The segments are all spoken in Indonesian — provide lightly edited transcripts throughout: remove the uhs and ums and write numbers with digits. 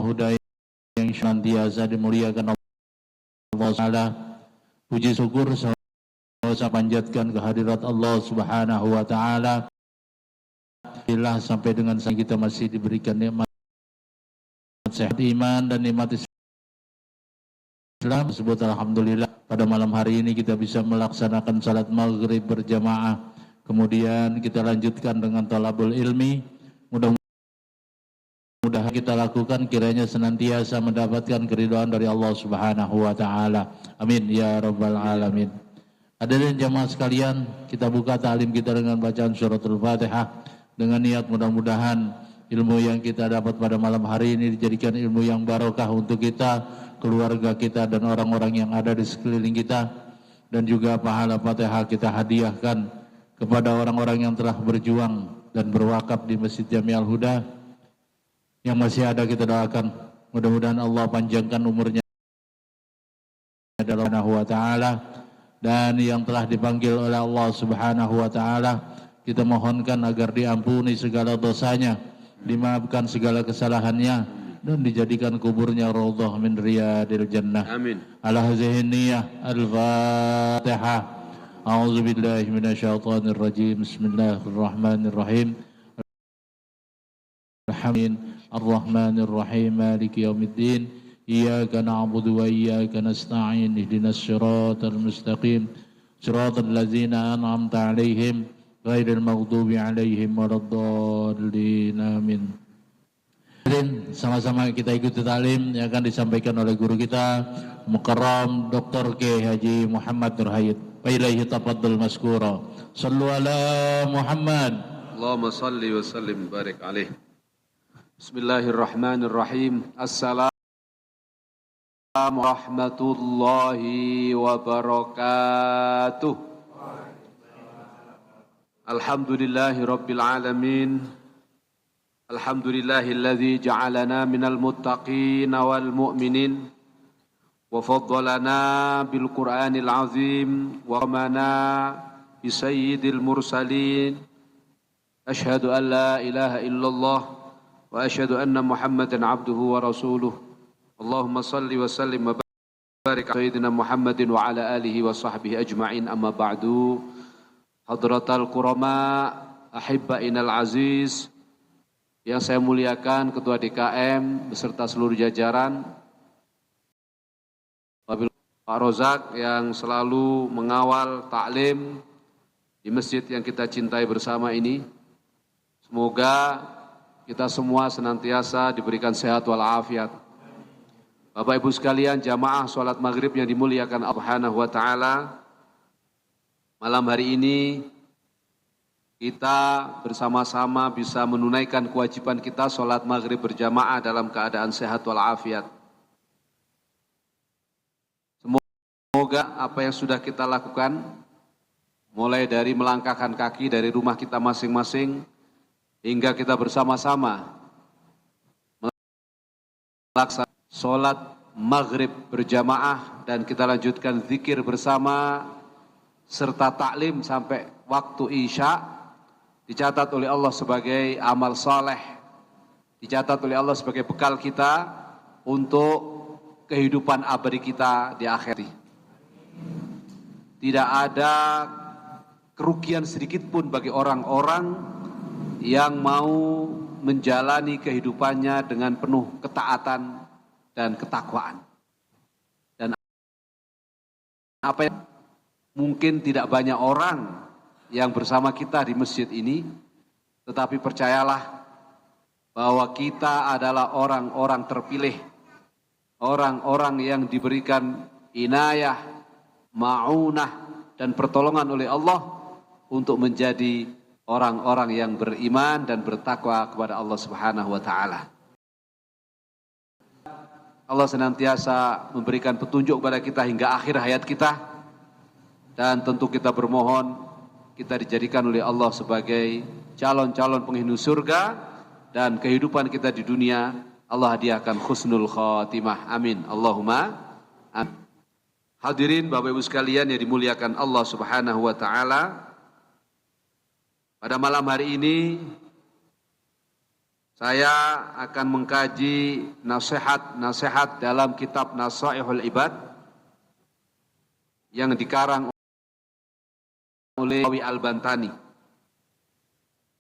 huda yang senantiasa dimuliakan Allah Ta'ala. Puji syukur saya panjatkan kehadirat Allah Subhanahu wa Ta'ala. Alhamdulillah sampai dengan saat kita masih diberikan nikmat sehat iman dan nikmat Islam tersebut. Alhamdulillah pada malam hari ini kita bisa melaksanakan salat maghrib berjamaah. Kemudian kita lanjutkan dengan talabul ilmi. Mudah-mudahan kita lakukan kiranya senantiasa mendapatkan keridhaan dari Allah Subhanahu wa Ta'ala. Amin ya rabbal alamin. Hadirin jamaah sekalian, kita buka ta'lim kita dengan bacaan suratul Fatihah dengan niat mudah-mudahan ilmu yang kita dapat pada malam hari ini dijadikan ilmu yang barokah untuk kita, keluarga kita dan orang-orang yang ada di sekeliling kita, dan juga pahala Fatihah kita hadiahkan kepada orang-orang yang telah berjuang dan berwakaf di Masjid Jami'al Huda. Yang masih ada kita doakan mudah-mudahan Allah panjangkan umurnya dalam Subhanahu wa Ta'ala, dan yang telah dipanggil oleh Allah Subhanahu wa Ta'ala kita mohonkan agar diampuni segala dosanya, dimaafkan segala kesalahannya, dan dijadikan kuburnya raudhah min riyadil jannah. Amin. Ala hadhihi niyyah al-Fatihah. A'udzu billahi minasyaitonir rajim. Bismillahirrahmanirrahim. Alhamdulillah Ar-Rahmanir Rahim Maliki Yaumiddin. Iyyaka na'budu wa iyyaka nasta'in. Ihdinas siratal mustaqim. Siratal ladzina an'amta 'alaihim ghairil maghdubi 'alaihim waladdallin. Amin. Sama-sama kita ikuti ta'lim yang akan disampaikan oleh guru kita Mukarram Dr. K. Haji Muhammad Nur Hayat. Wa ilaihi tafaddal maskura. Shallu ala Muhammad. Allahumma salli wa sallim barik alaih. Bismillahirrahmanirrahim. Assalamualaikum warahmatullahi wabarakatuh. Alhamdulillahi rabbil alamin. Alhamdulillahilladzi ja'alana minal muttaqin wal mu'minin wa faddalana bil Qur'anil azim wa amana bi sayyidil mursalin. Ashhadu an la ilaha illallah wa ashhadu anna Muhammadan abduhu wa rasuluh. Allahumma salli wa sallim wa barik ala sayyidina Muhammadin wa ala alihi wa sahbihi ajma'in. Amma ba'du. Hadratal kurama, ahibba'inal aziz, yang saya muliakan Ketua DKM beserta seluruh jajaran, Pak Rozak yang selalu mengawal taklim di masjid yang kita cintai bersama ini. Semoga kita semua senantiasa diberikan sehat walafiat. Bapak Ibu sekalian, jamaah sholat maghrib yang dimuliakan Allah Subhanahu wa Ta'ala, malam hari ini kita bersama-sama bisa menunaikan kewajiban kita sholat maghrib berjamaah dalam keadaan sehat walafiat. Semoga apa yang sudah kita lakukan, mulai dari melangkahkan kaki dari rumah kita masing-masing, hingga kita bersama-sama melaksanakan sholat maghrib berjamaah dan kita lanjutkan zikir bersama serta taklim sampai waktu isya, dicatat oleh Allah sebagai amal saleh, dicatat oleh Allah sebagai bekal kita untuk kehidupan abadi kita di akhirat. Tidak ada kerugian sedikit pun bagi orang-orang yang mau menjalani kehidupannya dengan penuh ketaatan dan ketakwaan. Dan apa yang mungkin tidak banyak orang yang bersama kita di masjid ini, tetapi percayalah bahwa kita adalah orang-orang terpilih, orang-orang yang diberikan inayah, ma'unah dan pertolongan oleh Allah untuk menjadi orang-orang yang beriman dan bertakwa kepada Allah Subhanahu wa Ta'ala. Allah senantiasa memberikan petunjuk kepada kita hingga akhir hayat kita, dan tentu kita bermohon kita dijadikan oleh Allah sebagai calon-calon penghuni surga, dan kehidupan kita di dunia Allah hadiahkan husnul khatimah. Amin. Allahumma amin. Hadirin Bapak Ibu sekalian yang dimuliakan Allah Subhanahu wa Ta'ala, pada malam hari ini saya akan mengkaji nasihat-nasihat dalam kitab Nasaihul Ibad yang dikarang oleh Nawawi Al-Bantani.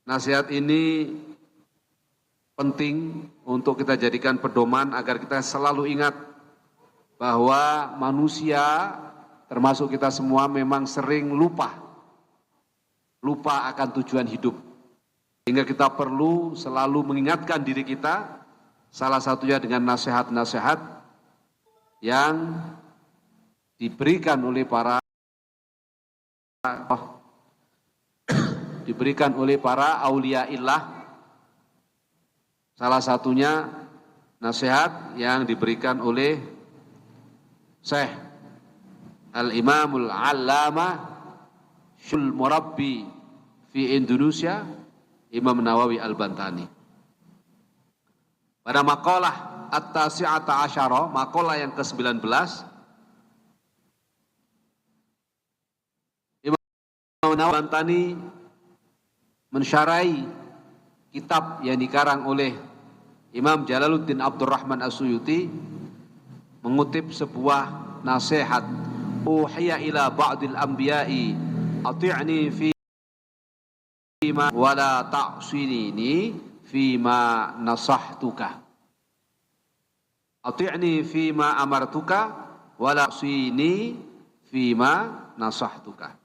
Nasihat ini penting untuk kita jadikan pedoman agar kita selalu ingat bahwa manusia termasuk kita semua memang sering lupa akan tujuan hidup. Sehingga kita perlu selalu mengingatkan diri kita, salah satunya dengan nasihat-nasihat yang diberikan oleh para aulia illah. Salah satunya nasihat yang diberikan oleh Syekh Al-Imamul Allamah Syul Murabbi fi Indonesia, Imam Nawawi Al-Bantani. Pada maqalah At-Tasi'ata Asyara, maqalah yang ke-19, Imam Nawawi Al-Bantani mensyarahi kitab yang dikarang oleh Imam Jalaluddin Abdurrahman As-Suyuti, mengutip sebuah nasihat, uhiya ila ba'dil anbiya'i ati'ni fi wala ta'sini fima nasahtuka. Ati'ni fima amartuka wala ta'sini fima nasahtuka.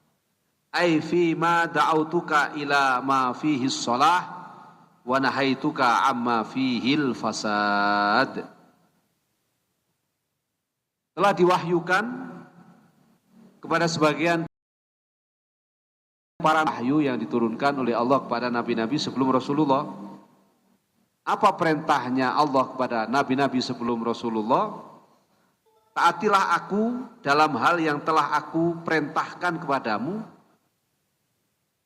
Ay fima da'autuka ila ma fihi shalah wa nahaituka amma fihi fasad. Telah diwahyukan kepada sebagian para wahyu yang diturunkan oleh Allah kepada nabi-nabi sebelum Rasulullah. Apa perintahnya Allah kepada nabi-nabi sebelum Rasulullah? Taatilah aku dalam hal yang telah aku perintahkan kepadamu,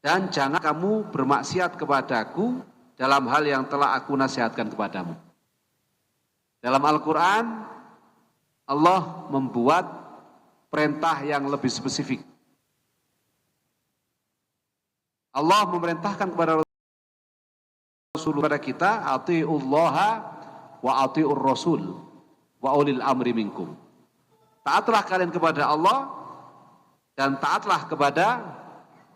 dan jangan kamu bermaksiat kepadaku dalam hal yang telah aku nasihatkan kepadamu. Dalam Al-Quran, Allah membuat perintah yang lebih spesifik. Allah memerintahkan kepada Rasul, kepada kita, atiullaha wa atiur rasul wa ulil amri minkum. Taatlah kalian kepada Allah dan taatlah kepada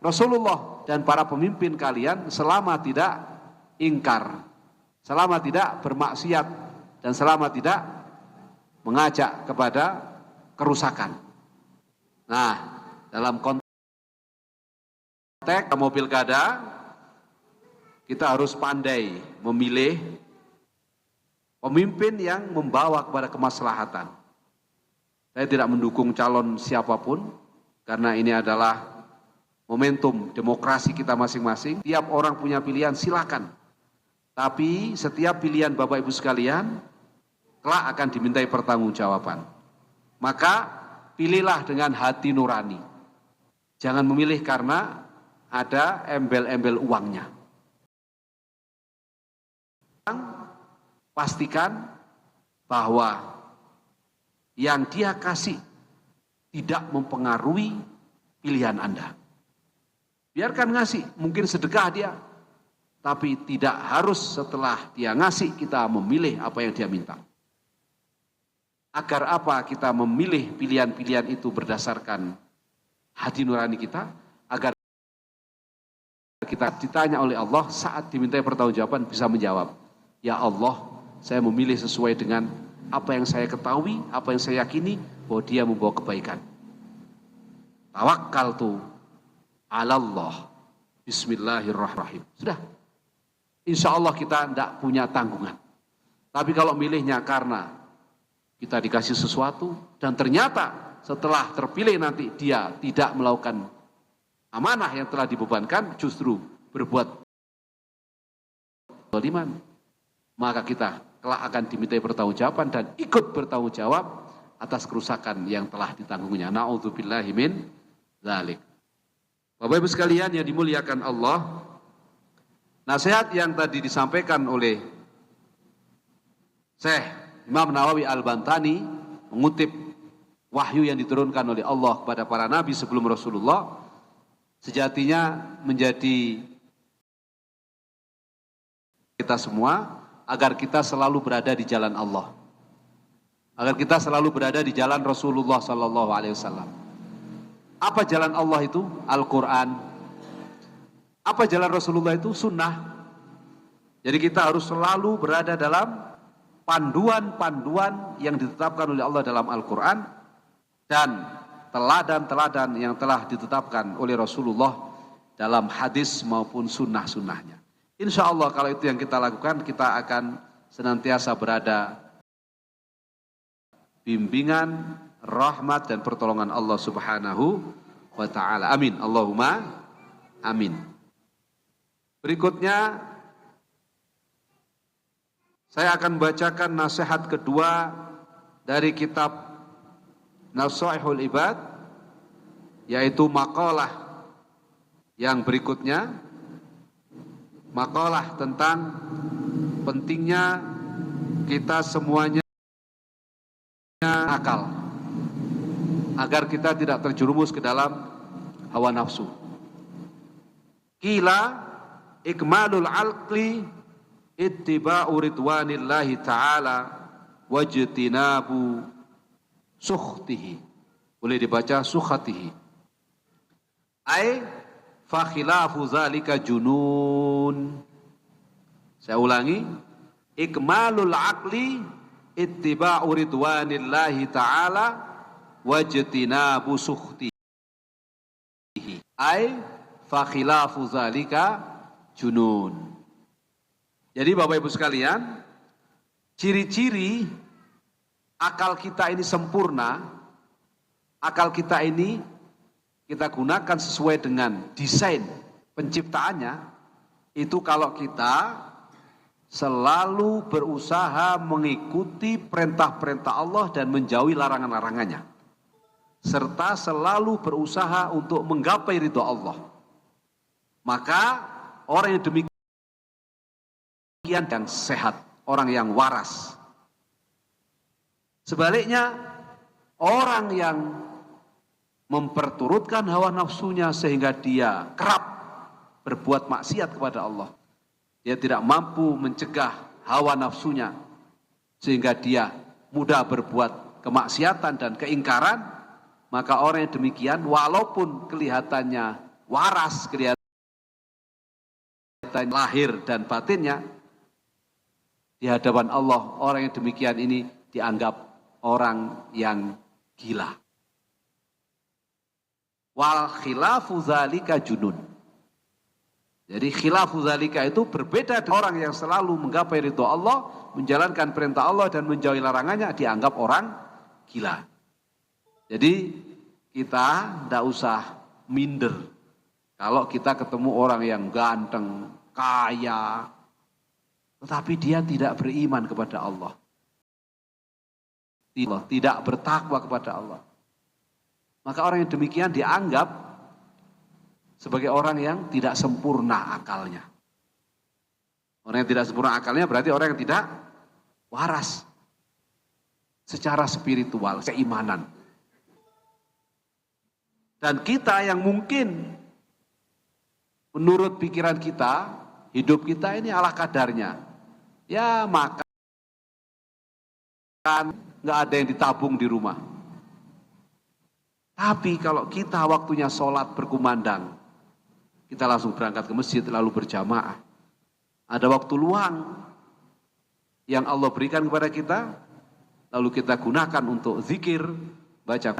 Rasulullah dan para pemimpin kalian selama tidak ingkar, selama tidak bermaksiat, dan selama tidak mengajak kepada kerusakan. Nah, dalam konteks mobil pilkada, kita harus pandai memilih pemimpin yang membawa kepada kemaslahatan. Saya tidak mendukung calon siapapun, karena ini adalah momentum demokrasi kita masing-masing. Tiap orang punya pilihan, silakan. Tapi setiap pilihan Bapak Ibu sekalian, kelak akan dimintai pertanggungjawaban. Maka pilihlah dengan hati nurani. Jangan memilih karena ada embel-embel uangnya. Pastikan bahwa yang dia kasih tidak mempengaruhi pilihan Anda. Biarkan ngasih, mungkin sedekah dia, tapi tidak harus setelah dia ngasih kita memilih apa yang dia minta. Agar apa kita memilih pilihan-pilihan itu berdasarkan hati nurani kita, agar kita ditanya oleh Allah saat dimintai pertanggungjawaban bisa menjawab, ya Allah, saya memilih sesuai dengan apa yang saya ketahui, apa yang saya yakini bahwa dia membawa kebaikan. Tawakkaltu 'alallah. Bismillahirrahmanirrahim. Sudah. Insya Allah kita tidak punya tanggungan. Tapi kalau milihnya karena kita dikasih sesuatu dan ternyata setelah terpilih nanti dia tidak melakukan amanah yang telah dibebankan, justru berbuat zaliman, maka kita kelak akan dimintai pertanggungjawaban dan ikut bertanggung jawab atas kerusakan yang telah ditanggungnya. Na'udzubillahi min dzalik. Bapak Ibu sekalian yang dimuliakan Allah, nasihat yang tadi disampaikan oleh Syekh Imam Nawawi Al-Bantani mengutip wahyu yang diturunkan oleh Allah kepada para nabi sebelum Rasulullah, sejatinya menjadi kita semua agar kita selalu berada di jalan Allah, agar kita selalu berada di jalan Rasulullah Sallallahu Alaihi Wasallam. Apa jalan Allah itu? Al-Quran. Apa jalan Rasulullah itu? Sunnah. Jadi kita harus selalu berada dalam panduan-panduan yang ditetapkan oleh Allah dalam Al-Quran dan teladan-teladan yang telah ditetapkan oleh Rasulullah dalam hadis maupun sunnah-sunnahnya. Insya Allah kalau itu yang kita lakukan, kita akan senantiasa berada bimbingan, rahmat dan pertolongan Allah Subhanahu wa ta'ala. Amin. Allahumma amin. Berikutnya saya akan bacakan nasihat kedua dari kitab Nasaihul Ibad, yaitu makalah yang berikutnya, makalah tentang pentingnya kita semuanya akal, agar kita tidak terjerumus ke dalam hawa nafsu. Qila ikmalul aqli ittiba'u ridwanillahi ta'ala wajtinabu sukhtihi. Boleh dibaca sukhatihi. Ai fa khilafu zalika junun. Saya ulangi, ikmalul aqli ittiba'u ridwanillahi ta'ala wajtinabu sukhtihi. Ai fa khilafu zalika junun. Jadi Bapak Ibu sekalian, ciri-ciri akal kita ini sempurna, akal kita ini kita gunakan sesuai dengan desain penciptaannya, itu kalau kita selalu berusaha mengikuti perintah-perintah Allah dan menjauhi larangan-larangannya, serta selalu berusaha untuk menggapai ridho Allah. Maka orang yang demikian dan sehat, orang yang waras. Sebaliknya, orang yang memperturutkan hawa nafsunya sehingga dia kerap berbuat maksiat kepada Allah, dia tidak mampu mencegah hawa nafsunya sehingga dia mudah berbuat kemaksiatan dan keingkaran, maka orang yang demikian walaupun kelihatannya waras, kelihatan lahir dan batinnya, di hadapan Allah orang yang demikian ini dianggap orang yang gila. Wal khilafu zalika junun. Jadi khilafu zalika itu berbeda dengan orang yang selalu menggapai ridho Allah, menjalankan perintah Allah dan menjauhi larangannya, dianggap orang gila. Jadi kita tidak usah minder kalau kita ketemu orang yang ganteng, kaya, tetapi dia tidak beriman kepada Allah, tidak bertakwa kepada Allah. Maka orang yang demikian dianggap sebagai orang yang tidak sempurna akalnya. Orang yang tidak sempurna akalnya berarti orang yang tidak waras secara spiritual, keimanan. Dan kita yang mungkin menurut pikiran kita, hidup kita ini ala kadarnya. Ya makan, nggak ada yang ditabung di rumah. Tapi kalau kita waktunya sholat berkumandang, kita langsung berangkat ke masjid lalu berjamaah. Ada waktu luang yang Allah berikan kepada kita, lalu kita gunakan untuk zikir, baca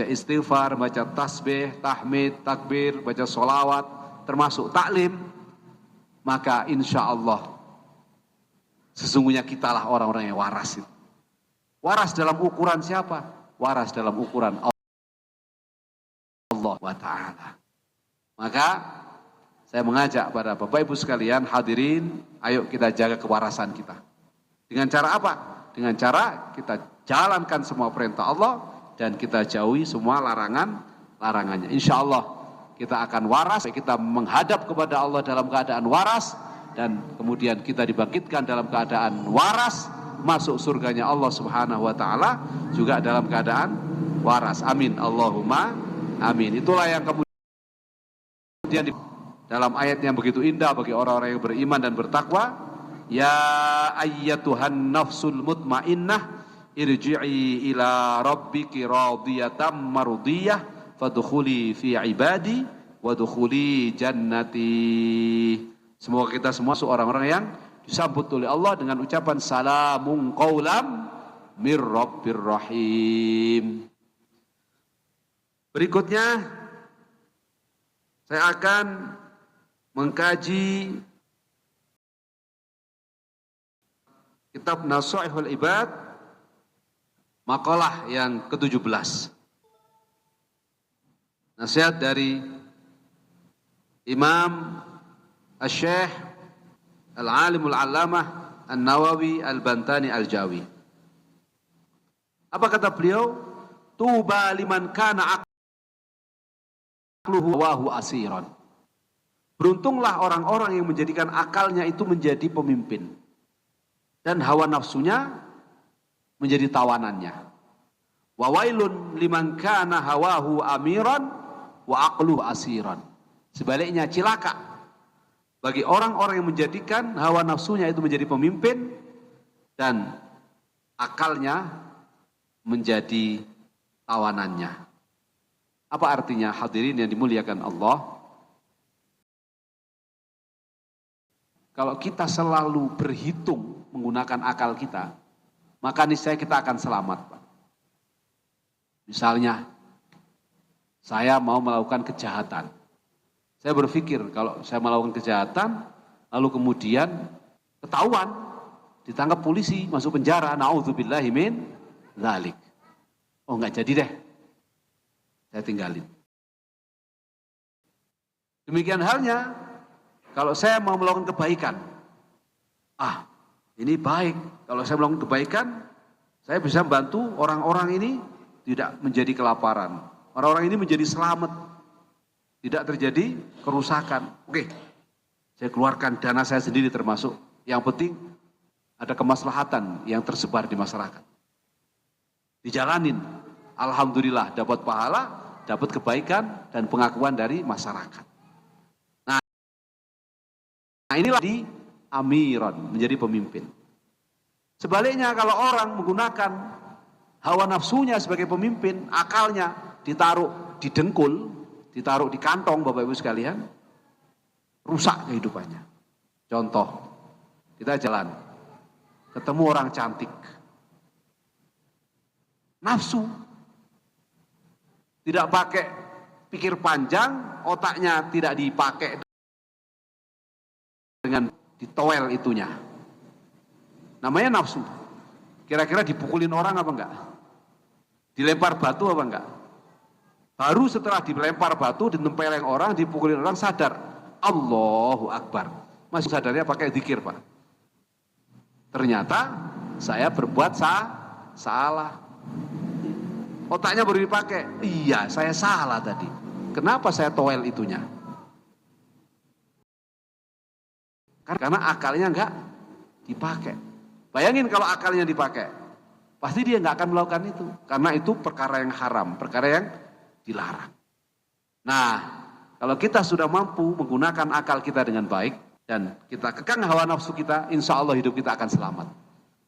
istighfar, baca tasbih, tahmid, takbir, baca sholawat, termasuk taklim. Maka insya Allah sesungguhnya kitalah orang-orang yang waras itu. Waras dalam ukuran siapa? Waras dalam ukuran Allah wa ta'ala. Maka saya mengajak pada Bapak Ibu sekalian hadirin, ayo kita jaga kewarasan kita. Dengan cara apa? Dengan cara kita jalankan semua perintah Allah dan kita jauhi semua larangannya. Insya Allah kita akan waras, kita menghadap kepada Allah dalam keadaan waras, dan kemudian kita dibangkitkan dalam keadaan waras, masuk surganya Allah Subhanahu wa ta'ala juga dalam keadaan waras. Amin. Allahumma amin. Itulah yang kemudian dalam ayat yang begitu indah bagi orang-orang yang beriman dan bertakwa, ya ayyatuhan nafsul mutmainnah irji'i ila rabbiki radiyatan mardiyah fadkhuli fi ibadi wadkhuli jannati. Semoga kita semua orang-orang yang disambut oleh Allah dengan ucapan salamun qaulam mir rabbir rahim. Berikutnya saya akan mengkaji kitab Nasaihul Ibad, makalah yang ke-17. Nasihat dari Imam Asy-Syaikh Al-Alimul Allamah An-Nawawi Al-Bantani Al-Jawi. Apa kata beliau? Tuba liman kana aqluhu wahu asiran. Beruntunglah orang-orang yang menjadikan akalnya itu menjadi pemimpin dan hawa nafsunya menjadi tawanannya. Wa wailun liman kana hawahu amiran wa aqluhu asiran. Sebaliknya cilaka bagi orang-orang yang menjadikan hawa nafsunya itu menjadi pemimpin dan akalnya menjadi tawanannya. Apa artinya hadirin yang dimuliakan Allah? Kalau kita selalu berhitung menggunakan akal kita, maka niscaya kita akan selamat, Pak. Misalnya, saya mau melakukan kejahatan. Saya berpikir kalau saya melakukan kejahatan, lalu kemudian ketahuan, ditangkap polisi, masuk penjara, na'udzubillahi min dzalik. Oh, enggak jadi deh. Saya tinggalin. Demikian halnya, kalau saya mau melakukan kebaikan, ini baik. Kalau saya melakukan kebaikan, saya bisa membantu orang-orang ini tidak menjadi kelaparan. Orang-orang ini menjadi selamat. Tidak terjadi kerusakan. Oke, saya keluarkan dana saya sendiri termasuk. Yang penting ada kemaslahatan yang tersebar di masyarakat. Dijalanin. Alhamdulillah dapat pahala, dapat kebaikan dan pengakuan dari masyarakat. Nah inilah di amiran, menjadi pemimpin. Sebaliknya kalau orang menggunakan hawa nafsunya sebagai pemimpin, akalnya ditaruh di dengkul, ditaruh di kantong, Bapak Ibu sekalian, rusak kehidupannya. Contoh, kita jalan, ketemu orang cantik, nafsu, tidak pakai pikir panjang, otaknya tidak dipakai dengan ditowel itunya. Namanya nafsu. Kira-kira dipukulin orang apa enggak? Dilempar batu apa enggak? Baru setelah dilempar batu, ditempeleng orang, dipukulin orang, sadar. Allahu Akbar. Masih sadarnya pakai zikir, Pak. Ternyata saya berbuat salah. Otaknya baru dipakai. Iya, saya salah tadi. Kenapa saya towel itunya? Karena akalnya enggak dipakai. Bayangin kalau akalnya dipakai. Pasti dia enggak akan melakukan itu. Karena itu perkara yang haram, perkara yang dilarang. Nah, kalau kita sudah mampu menggunakan akal kita dengan baik dan kita kekang hawa nafsu kita, insya Allah hidup kita akan selamat.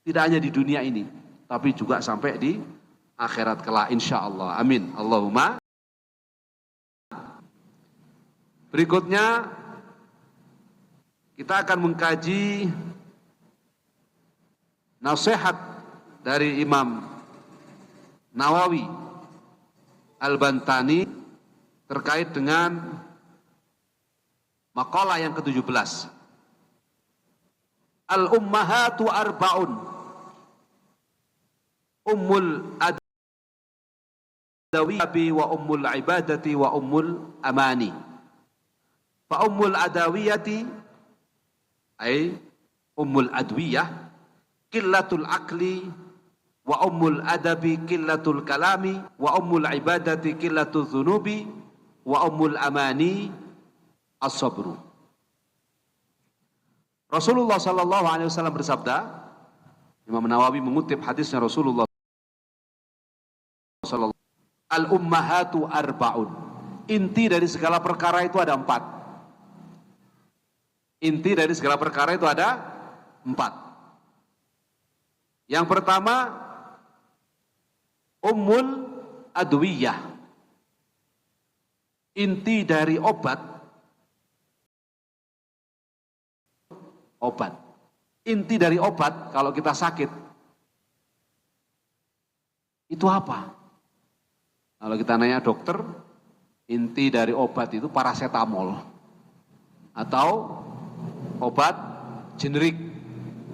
Tidak hanya di dunia ini, tapi juga sampai di akhirat kelak, insya Allah. Amin. Allahumma. Berikutnya kita akan mengkaji nasihat dari Imam Nawawi Al-Bantani terkait dengan makalah yang ke-17. Al-ummahatu arba'un. Ummul adawiyati wa ummul ibadati wa ummul amani. Fa ummul adawiyati ay ummul adwiyah qillatul aqli wa ummul adabi qillatul kalami wa ummul ibadati qillatul dhunubi wa ummul amani as-sabru. Rasulullah sallallahu alaihi wasallam bersabda, Imam Nawawi mengutip hadisnya Rasulullah sallallahu alaihi wasallam, al-ummahatu arba'un. Inti dari segala perkara itu ada 4. Inti dari segala perkara itu ada 4. Yang pertama, Ummul Adwiyah. Inti dari obat. Inti dari obat kalau kita sakit, itu apa? Kalau kita nanya dokter, inti dari obat itu paracetamol. Atau obat generik.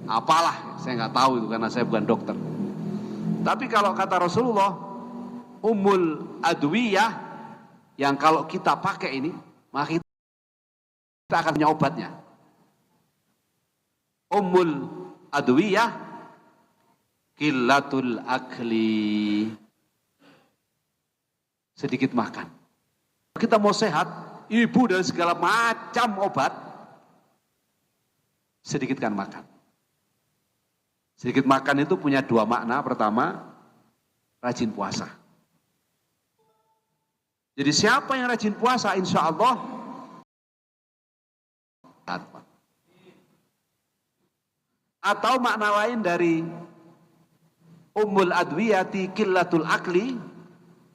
Apalah, saya nggak tahu itu karena saya bukan dokter. Tapi kalau kata Rasulullah, Ummul Adwiyah, yang kalau kita pakai ini, maka kita akan punya obatnya. Ummul Adwiyah, qillatul akli. Sedikit makan. Kita mau sehat, ibu dan segala macam obat, sedikitkan makan. Sedikit makan itu punya 2 makna. Pertama, rajin puasa. Jadi siapa yang rajin puasa, insya Allah atau makna lain dari Ummul Adwiyati qillatul akli,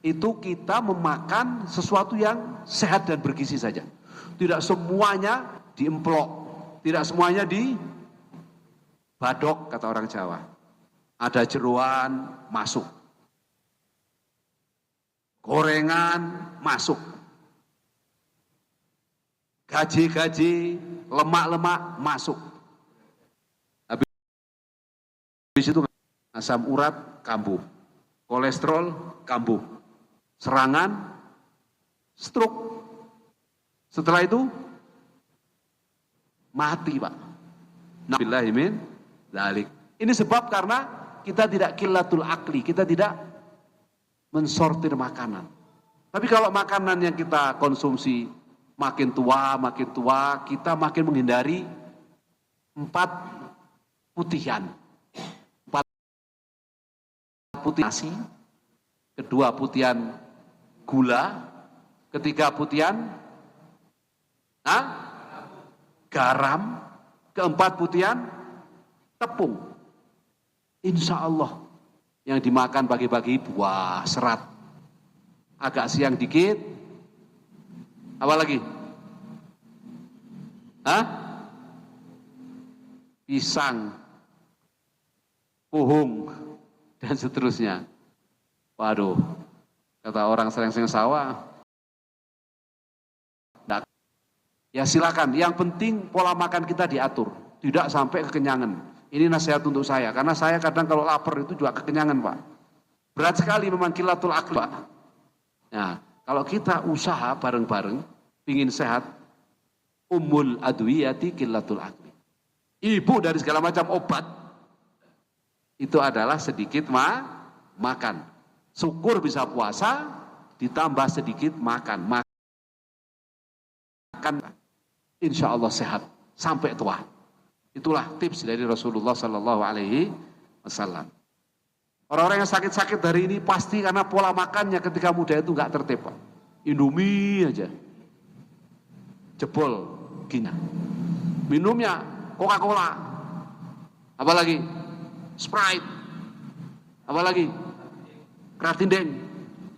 itu kita memakan sesuatu yang sehat dan bergizi saja. Tidak semuanya diemplok, tidak semuanya dibadok, kata orang Jawa. Ada jeroan masuk, gorengan masuk, gaji-gaji, lemak-lemak masuk. Habis itu asam urat kambuh, kolesterol kambuh, serangan, stroke. Setelah itu mati, Pak. Nabillahi min dzalik. Ini sebab karena kita tidak qillatul akli, kita tidak mensortir makanan. Tapi kalau makanan yang kita konsumsi makin tua, kita makin menghindari 4 putihan. 4 putih nasi, kedua putihan gula, ketiga putihan garam, keempat putihan tepung. Insya Allah yang dimakan pagi-pagi buah serat, agak siang dikit, apa lagi? Pisang, puhung, dan seterusnya. Waduh, kata orang sering-sering sawah, ya silakan. Yang penting pola makan kita diatur, tidak sampai kekenyangan. Ini nasihat untuk saya, karena saya kadang kalau lapar itu juga kekenyangan, Pak. Berat sekali memang qillatul akli, Pak. Nah, kalau kita usaha bareng-bareng, ingin sehat, Ummul Adwiyati qillatul akli. Ibu dari segala macam obat, itu adalah sedikit makan. Syukur bisa puasa, ditambah sedikit makan. Makan, insya Allah sehat sampai tua. Itulah tips dari Rasulullah Sallallahu Alaihi Wasallam. Orang-orang yang sakit-sakit hari ini pasti karena pola makannya ketika muda itu nggak tertib, Pak. Indomie aja, jebol gini. Minumnya Coca-Cola, apalagi Sprite, apalagi Kratindeng,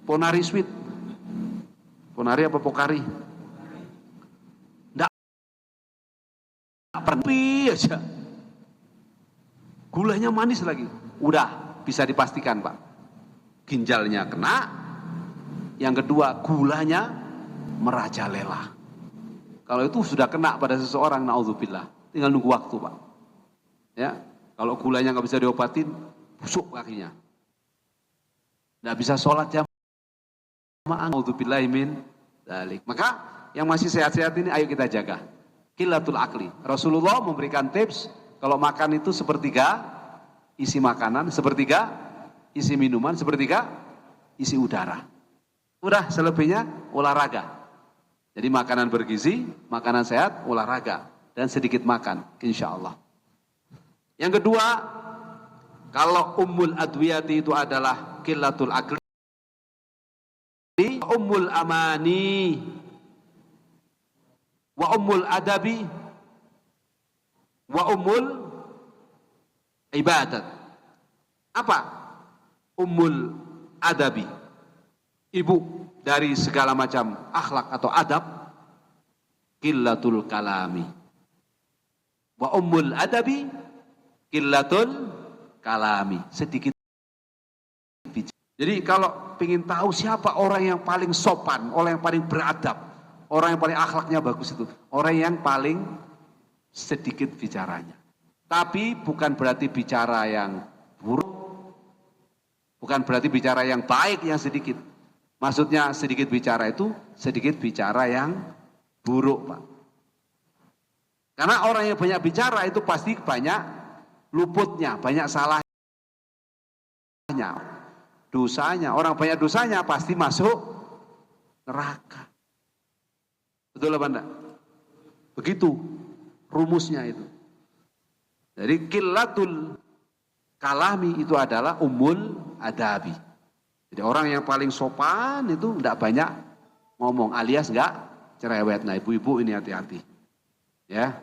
Ponari Sweet, Ponari apa Pokari? Perpi aja, gulanya manis lagi, udah bisa dipastikan, Pak, ginjalnya kena. Yang kedua, gulanya merajalela. Kalau itu sudah kena pada seseorang, naudzubillah, tinggal nunggu waktu, Pak. Ya, kalau gulanya nggak bisa diobatin, busuk kakinya, nggak bisa sholat jamaah, naudzubillahi min dzalik. Maka yang masih sehat-sehat ini, ayo kita jaga qillatul akli. Rasulullah memberikan tips, kalau makan itu sepertiga isi makanan, sepertiga isi minuman, sepertiga isi udara. Udah, selebihnya olahraga. Jadi makanan bergizi, makanan sehat, olahraga, dan sedikit makan, insya Allah. Yang kedua, kalau Ummul Adwiyati itu adalah qillatul akli, Ummul Amani wa Ummul Adabi wa Ummul ibadat. Apa? Ummul adabi. Ibu dari segala macam akhlak atau adab, qillatul kalami. Wa ummul adabi qillatul kalami. Sedikit bicara. Jadi kalau ingin tahu siapa orang yang paling sopan, orang yang paling beradab, orang yang paling akhlaknya bagus itu, orang yang paling sedikit bicaranya. Tapi bukan berarti bicara yang buruk, bukan berarti bicara yang baik yang sedikit. Maksudnya sedikit bicara itu sedikit bicara yang buruk, Pak. Karena orang yang banyak bicara itu pasti banyak luputnya, banyak salahnya, dosanya. Orang banyak dosanya pasti masuk neraka. Betul apa enggak? Begitu rumusnya itu. Jadi qillatul kalami itu adalah ummul adabi. Jadi orang yang paling sopan itu enggak banyak ngomong, alias enggak cerewet. Nah, ibu-ibu ini hati-hati. Ya.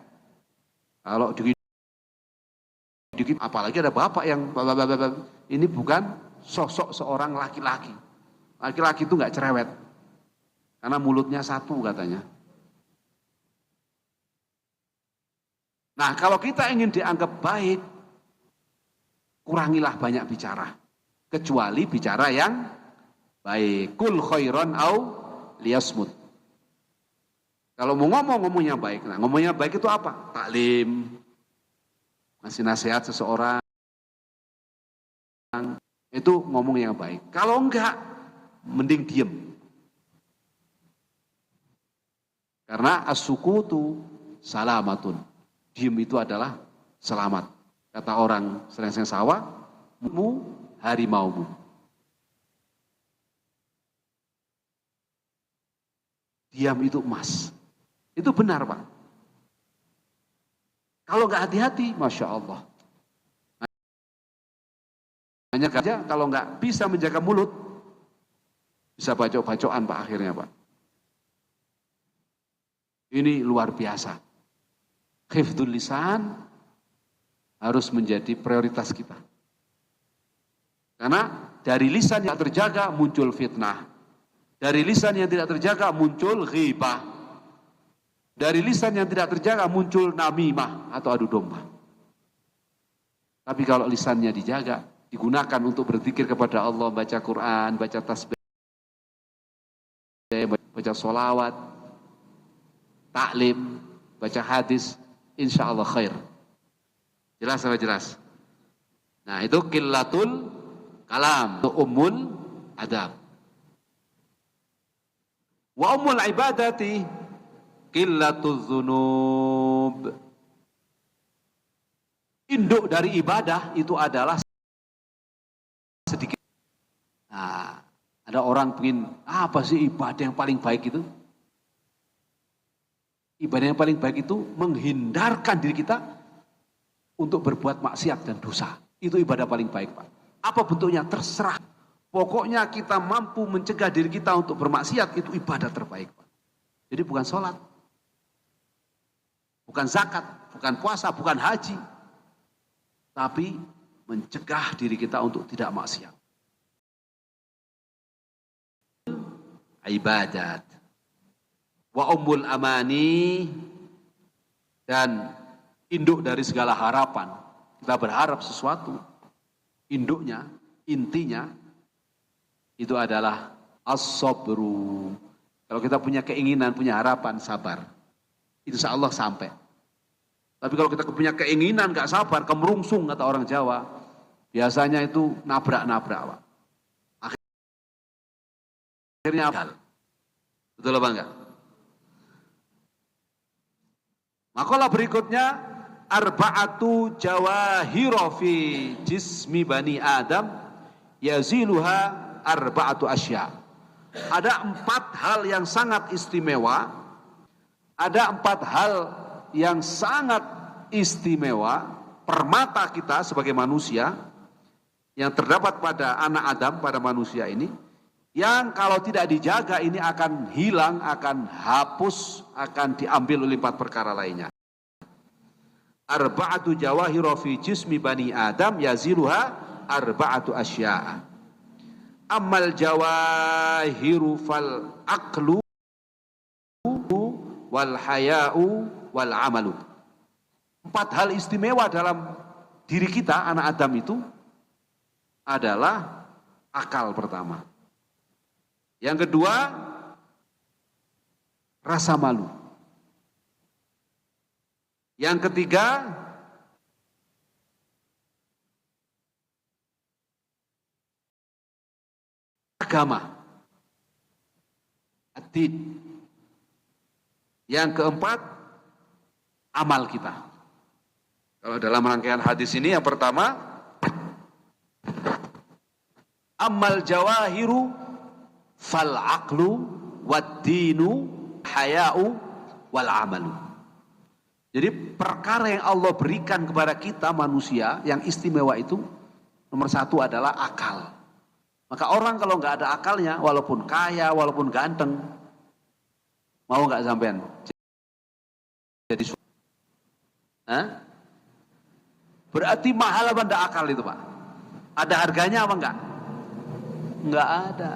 Kalau dikit apalagi ada bapak yang ini bukan sosok seorang laki-laki. Laki-laki itu enggak cerewet. Karena mulutnya satu katanya. Nah, kalau kita ingin dianggap baik, kurangilah banyak bicara. Kecuali bicara yang baik. Kul khairan au liyasmut. Kalau mau ngomong yang baik. Nah, ngomong yang baik itu apa? Taklim. Ngasih nasihat seseorang. Itu ngomong yang baik. Kalau enggak, mending diem. Karena as-sukutu salamatun. Diem itu adalah selamat. Kata orang Srengseng Sawah, mu harimaumu. Diam itu emas. Itu benar, Pak. Kalau nggak hati-hati, Masya Allah. Hanya saja kalau nggak bisa menjaga mulut, bisa bacok-bacokan, Pak, akhirnya, Pak. Ini luar biasa. Hifdzul lisan harus menjadi prioritas kita. Karena dari lisan yang terjaga muncul fitnah. Dari lisan yang tidak terjaga muncul ghibah. Dari lisan yang tidak terjaga muncul namimah atau adu domba. Tapi kalau lisannya dijaga, digunakan untuk berzikir kepada Allah, baca Quran, baca tasbih, baca sholawat, taklim, baca hadis, insya Allah khair. Jelas atau jelas? Nah, itu qillatul kalam, itu ummul adab. Wa ummul ibadati qillatuz dzunub. Induk dari ibadah itu adalah sedikit. Nah, ada orang pengen, apa sih ibadah yang paling baik itu? Ibadah yang paling baik itu menghindarkan diri kita untuk berbuat maksiat dan dosa. Itu ibadah paling baik, Pak. Apa bentuknya? Terserah. Pokoknya kita mampu mencegah diri kita untuk bermaksiat, itu ibadah terbaik, Pak. Jadi bukan sholat, bukan zakat, bukan puasa, bukan haji. Tapi mencegah diri kita untuk tidak maksiat. Ibadat. Wa ummul amani, dan induk dari segala harapan. Kita berharap sesuatu, induknya, intinya itu adalah as-sabru. Kalau kita punya keinginan, punya harapan, sabar. Insya Allah sampai. Tapi kalau kita punya keinginan gak sabar, kemerungsung kata orang Jawa, biasanya itu nabrak-nabrak, Pak. Akhirnya betul apa enggak? Makalah berikutnya, arba'atu jawahiro fi jismi bani Adam yaziluha arba'atu asya. Ada 4 hal yang sangat istimewa. Ada 4 hal yang sangat istimewa permata kita sebagai manusia yang terdapat pada anak Adam, pada manusia ini, yang kalau tidak dijaga ini akan hilang, akan hapus, akan diambil oleh 4 perkara lainnya. arba'atu jawahira fi jismi bani Adam yaziluha arba'atu asya'a. Ammal jawahiru fal aqlu wal haya'u wal amalu. 4 hal istimewa dalam diri kita anak Adam itu adalah akal pertama. Yang kedua, rasa malu. Yang ketiga, agama. Ad-din. Yang keempat, amal kita. Kalau dalam rangkaian hadis ini yang pertama, ammal jawahiru fal aqlu wad dinu haya'u wal amalu. Jadi perkara yang Allah berikan kepada kita manusia yang istimewa itu nomor 1 adalah akal. Maka orang kalau nggak ada akalnya, walaupun kaya, walaupun ganteng, mau nggak sampean? Jadi, berarti mahal apa enggak akal itu, Pak? Ada harganya apa enggak? Enggak ada.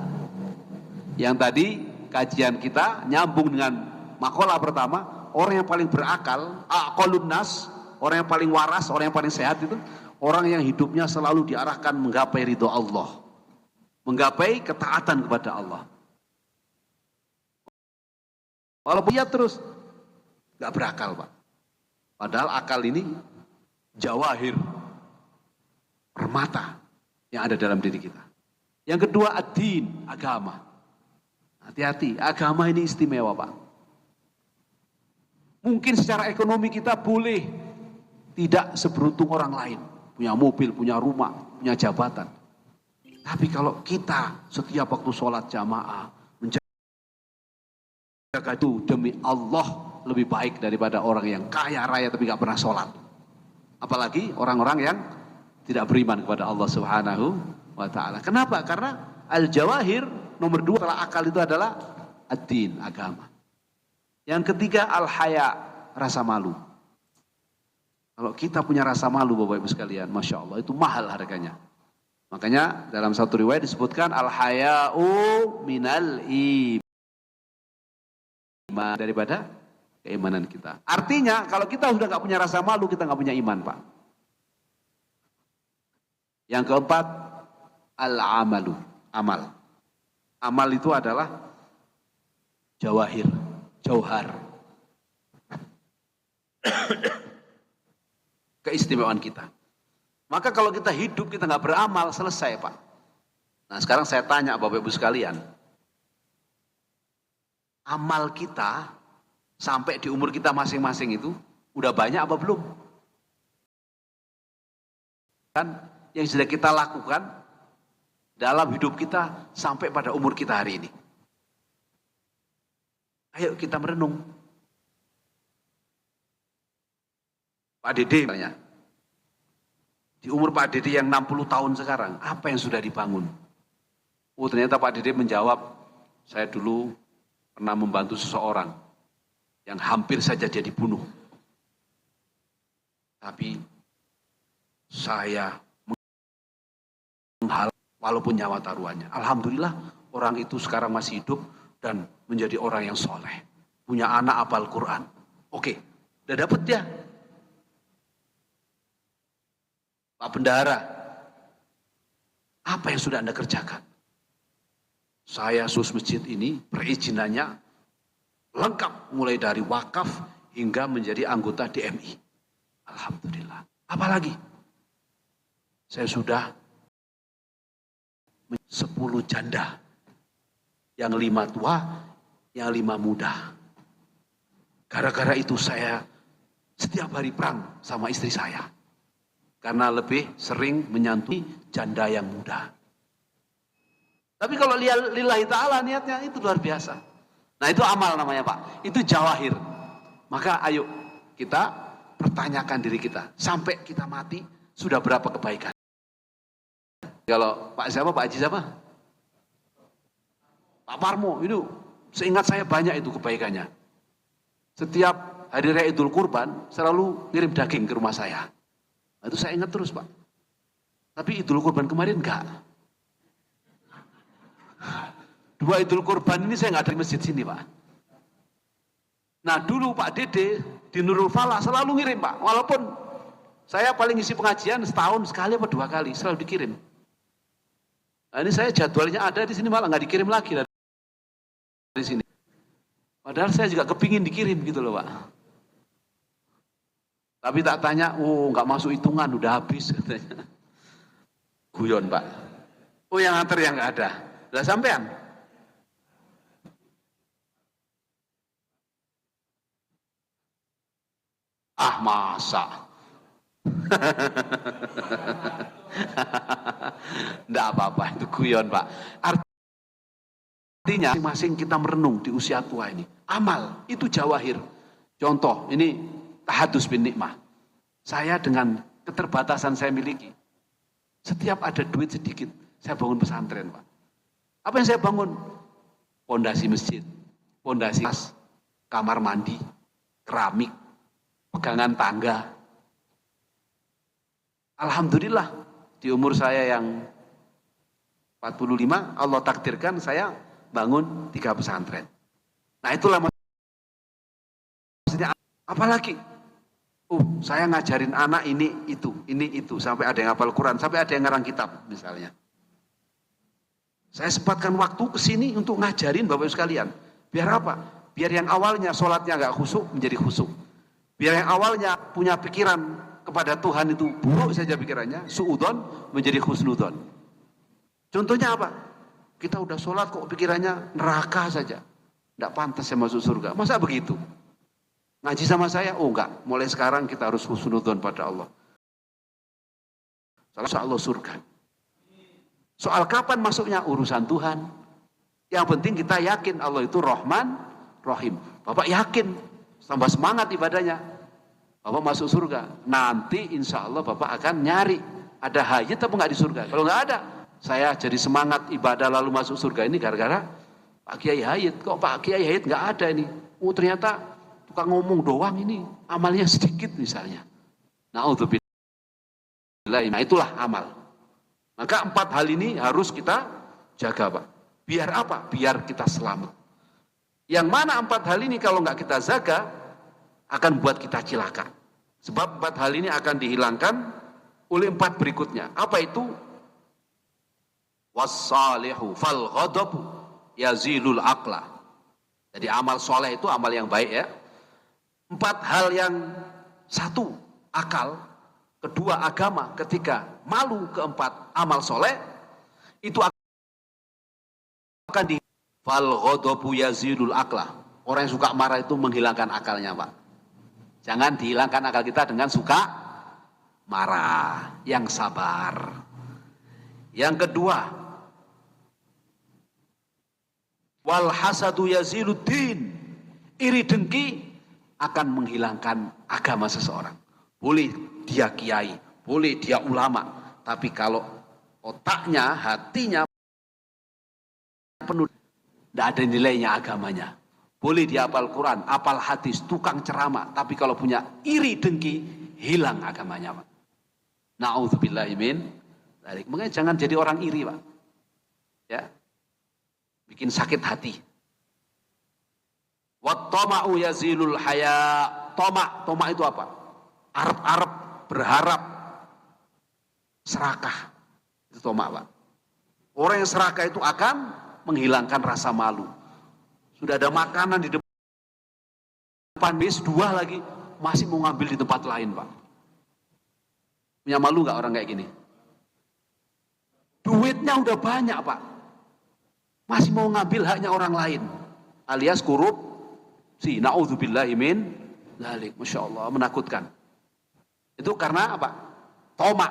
Yang tadi kajian kita nyambung dengan makalah pertama, orang yang paling berakal, aqalun nas, orang yang paling waras, orang yang paling sehat itu orang yang hidupnya selalu diarahkan menggapai ridho Allah, menggapai ketaatan kepada Allah. Walaupun dia terus nggak berakal, Pak. Padahal akal ini jawahir, permata yang ada dalam diri kita. Yang kedua, ad-din, agama. Hati-hati, agama ini istimewa, Pak. Mungkin secara ekonomi kita boleh tidak seberuntung orang lain, punya mobil, punya rumah, punya jabatan. Tapi kalau kita setiap waktu sholat jamaah menjaga itu demi Allah lebih baik daripada orang yang kaya raya tapi gak pernah sholat. Apalagi orang-orang yang tidak beriman kepada Allah Subhanahu wa ta'ala. Kenapa? Karena al-jawahir nomor 2 setelah akal itu adalah ad-din, agama. Yang ketiga al-haya, rasa malu. Kalau kita punya rasa malu Bapak Ibu sekalian, Masya Allah, itu mahal harganya. Makanya dalam satu riwayat disebutkan al-haya'u minal iman, daripada keimanan kita. Artinya kalau kita sudah gak punya rasa malu, kita gak punya iman, Pak. Yang keempat, al-amalu, amal. Amal itu adalah jawahir, jauhar. Keistimewaan kita. Maka kalau kita hidup, kita gak beramal, selesai, Pak. Nah sekarang saya tanya Bapak Ibu sekalian, amal kita sampai di umur kita masing-masing itu udah banyak apa belum? Kan yang sudah kita lakukan dalam hidup kita sampai pada umur kita hari ini. Ayo kita merenung. Pak Dede misalnya, di umur Pak Dede yang 60 tahun sekarang, apa yang sudah dibangun? Oh ternyata Pak Dede menjawab, saya dulu pernah membantu seseorang yang hampir saja dia dibunuh. Tapi saya menghalang walaupun nyawa taruhannya. Alhamdulillah orang itu sekarang masih hidup dan menjadi orang yang soleh. Punya anak hafal Quran. Oke, udah dapet dia. Pak Bendahara, apa yang sudah Anda kerjakan? Saya sus masjid ini perizinannya lengkap mulai dari wakaf hingga menjadi anggota DMI. Alhamdulillah. Apalagi? Saya sudah 10 janda. Yang 5 tua, yang 5 muda. Gara-gara itu saya setiap hari perang sama istri saya. Karena lebih sering menyantuni janda yang muda. Tapi kalau lillahi ta'ala niatnya itu luar biasa. Nah itu amal namanya Pak, itu jawahir. Maka ayo kita pertanyakan diri kita, sampai kita mati sudah berapa kebaikan. Kalau Pak siapa, Pak Haji siapa? Pak Parmo, itu seingat saya banyak itu kebaikannya. Setiap hari raya Idul Kurban selalu ngirim daging ke rumah saya. Nah, itu saya ingat terus Pak. Tapi Idul Kurban kemarin enggak. 2 Idul Kurban ini saya nggak ada di masjid sini Pak. Nah dulu Pak Dede di Nurul Falah selalu ngirim Pak. Walaupun saya paling isi pengajian setahun sekali atau 2 kali selalu dikirim. Nah ini saya jadwalnya ada di sini malah nggak dikirim lagi dari sini. Padahal saya juga kepingin dikirim gitu loh Pak. Tapi tak tanya, nggak masuk hitungan udah habis katanya. Guyon Pak. Oh yang nganter yang nggak ada. Lah sampean? Ah masa? Nggak apa-apa itu guyon Pak. Artinya masing-masing kita merenung di usia tua ini. Amal itu jawahir. Contoh ini tahadus bin nikmah. Saya dengan keterbatasan saya miliki. Setiap ada duit sedikit saya bangun pesantren Pak. Apa yang saya bangun? Pondasi masjid, pondasi kamar mandi, keramik, pegangan tangga. Alhamdulillah di umur saya yang 45 Allah takdirkan saya bangun 3 pesantren. Nah itulah maksudnya apalagi saya ngajarin anak ini itu sampai ada yang hafal Quran, sampai ada yang ngarang kitab misalnya. Saya sempatkan waktu ke sini untuk ngajarin Bapak Ibu sekalian. Biar apa? Biar yang awalnya sholatnya nggak khusyuk menjadi khusyuk. Biar yang awalnya punya pikiran kepada Tuhan itu buruk saja pikirannya, suudon menjadi husnudon. Contohnya apa? Kita udah sholat kok pikirannya neraka saja. Nggak pantas saya masuk surga. Masa begitu? Ngaji sama saya? Oh enggak. Mulai sekarang kita harus husnudon pada Allah. Insya Allah surga. Soal kapan masuknya urusan Tuhan. Yang penting kita yakin Allah itu Rahman, Rahim. Bapak yakin, tambah semangat ibadahnya. Bapak masuk surga. Nanti insya Allah Bapak akan nyari. Ada hayat apa enggak di surga? Kalau enggak ada, saya jadi semangat ibadah lalu masuk surga ini gara-gara Pak Kiai Hayat. Kok Pak Kiai Hayat enggak ada ini? Oh ternyata tukang ngomong doang ini. Amalnya sedikit misalnya. Na'udzubillah. Nah itulah amal. Maka 4 hal ini harus kita jaga Pak. Biar apa? Biar kita selamat. Yang mana 4 hal ini kalau nggak kita jaga akan buat kita cilaka. Sebab 4 hal ini akan dihilangkan oleh 4 berikutnya. Apa itu? Wassalihu fal ghadabu yazilul aqla. Jadi amal soleh itu amal yang baik ya. 4 hal yang 1 akal. Kedua agama, ketiga malu, keempat amal soleh, itu akan di fal ghadabu yazilul aqlah. Orang yang suka marah itu menghilangkan akalnya Pak. Jangan dihilangkan akal kita dengan suka marah, yang sabar. Yang kedua, wal hasadu yaziluddin. Iri dengki akan menghilangkan agama seseorang. Boleh dia kiai, boleh dia ulama, tapi kalau otaknya, hatinya penuh, tidak ada nilainya agamanya. Boleh dia hafal Quran, hafal hadis, tukang ceramah, tapi kalau punya iri dengki, hilang agamanya Pak. Na'udzubillahi min dzalik. Makanya jangan jadi orang iri Pak. Ya, bikin sakit hati. Wattama'u yazilul haya. Toma itu apa? Arab berharap, serakah, itu toma Pak. Orang yang serakah itu akan menghilangkan rasa malu. Sudah ada makanan di depan bis 2 lagi, masih mau ngambil di tempat lain Pak. Punya malu nggak orang kayak gini? Duitnya udah banyak Pak, masih mau ngambil haknya orang lain, alias korupsi. Na'udzubillahi min dzalik. Masya Allah, menakutkan. Itu karena apa? Toma,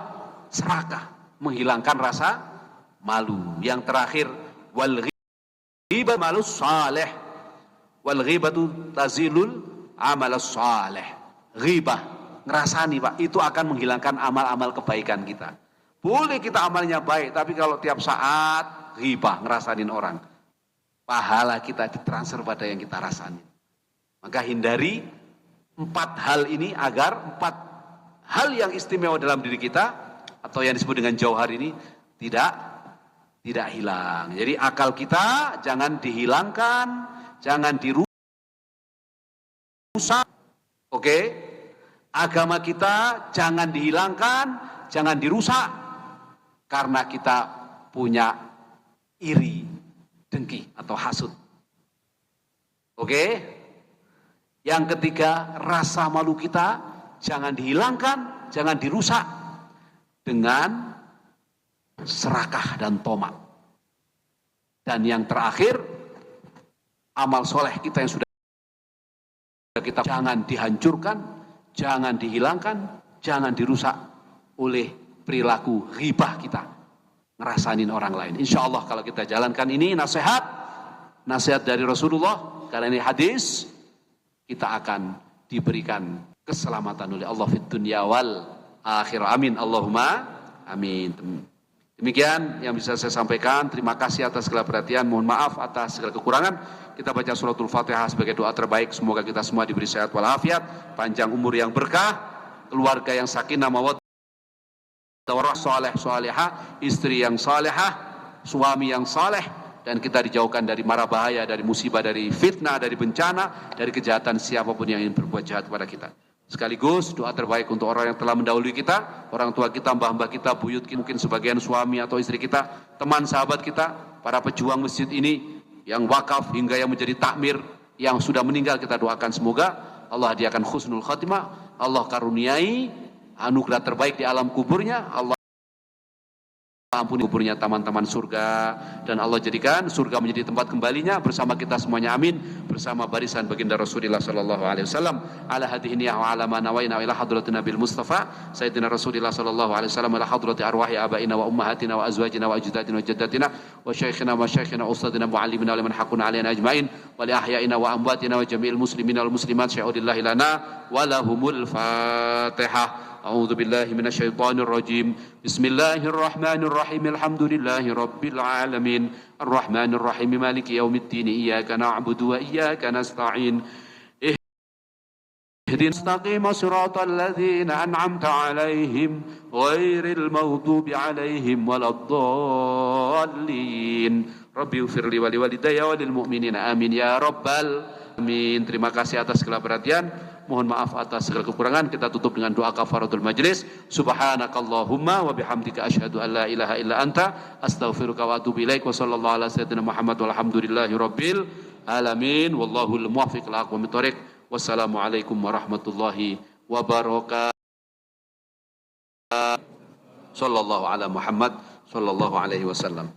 serakah, menghilangkan rasa malu. Yang terakhir, wal ghibah malus saleh. Wal ghibatu tazilul amalus saleh. Ghibah, ngerasani Pak, itu akan menghilangkan amal-amal kebaikan kita. Boleh kita amalnya baik, tapi kalau tiap saat ghibah, ngerasanin orang, pahala kita ditransfer pada yang kita rasani. Maka hindari empat hal ini, agar empat hal yang istimewa dalam diri kita atau yang disebut dengan jauhar ini tidak hilang. Jadi akal kita jangan dihilangkan, jangan dirusak. Oke? Agama kita jangan dihilangkan, jangan dirusak karena kita punya iri, dengki atau hasud. Oke? Yang ketiga, rasa malu kita jangan dihilangkan, jangan dirusak dengan serakah dan tomak. Dan yang terakhir, amal soleh kita yang sudah kita jangan dihancurkan, jangan dihilangkan, jangan dirusak oleh perilaku ghibah kita, ngerasain orang lain. Insya Allah kalau kita jalankan ini nasihat dari Rasulullah, karena ini hadis, kita akan diberikan keselamatan oleh Allah fid dunya wal akhirah. Amin Allahumma amin. Demikian yang bisa saya sampaikan. Terima kasih atas segala perhatian. Mohon maaf atas segala kekurangan. Kita baca suratul Fatihah sebagai doa terbaik. Semoga kita semua diberi sehat walafiat, panjang umur yang berkah, keluarga yang sakinah mawaddah warahmah, saleh salehah, istri yang salehah, suami yang saleh, dan kita dijauhkan dari mara bahaya, dari musibah, dari fitnah, dari bencana, dari kejahatan siapapun yang ingin berbuat jahat kepada kita. Sekaligus doa terbaik untuk orang yang telah mendahului kita, orang tua kita, mbah-mbah kita, buyut kita, mungkin sebagian suami atau istri kita, teman sahabat kita, para pejuang masjid ini yang wakaf hingga yang menjadi takmir, yang sudah meninggal, kita doakan semoga Allah hadiahkan husnul khatimah, Allah karuniai anugerah terbaik di alam kuburnya, Allah ampuni kuburnya teman-teman surga, dan Allah jadikan surga menjadi tempat kembalinya bersama kita semuanya, amin, bersama barisan baginda Rasulullah sallallahu alaihi wasallam ala hadhihi niyah wa ala ma nawaina ila hadratin nabil mustafa sayyidina Rasulullah sallallahu alaihi wasallam ila hadrati arwahi abaina wa ummahatina wa azwajina wa ajdadina wa jaddatina wa syekhina ustadina muallimina wa liman haqquna alaina ajmain wa li ahyaina wa amwatina wa jami'il muslimina wal muslimat sya'udillahi lana wa lahumul fatihah. أعوذ بالله من الشيطان الرجيم بسم الله الرحمن الرحيم الحمد لله رب العالمين الرحمن الرحيم مالك يوم الدين إياك نعبد وإياك نستعين اهدنا المستقيم صراط الذين أنعمت عليهم غير المغضوب عليهم ولا الضالين ربي اغفر لي ولوالدي وللمؤمنين آمين يا رب العالمين. Terima kasih atas segala perhatian. Mohon maaf atas segala kekurangan. Kita tutup dengan doa kafaratul majlis. Subhanakallahumma wa bihamdika asyhadu an la ilaha illa anta astaghfiruka wa atubu ilaik. Wa sallallahu ala sayyidina Muhammad walhamdulillahi rabbil alamin. Wallahul muwaffiq ila aqwamit thoriq. Wassalamualaikum warahmatullahi wabarakatuh. Sallallahu ala Muhammad sallallahu alaihi wasallam.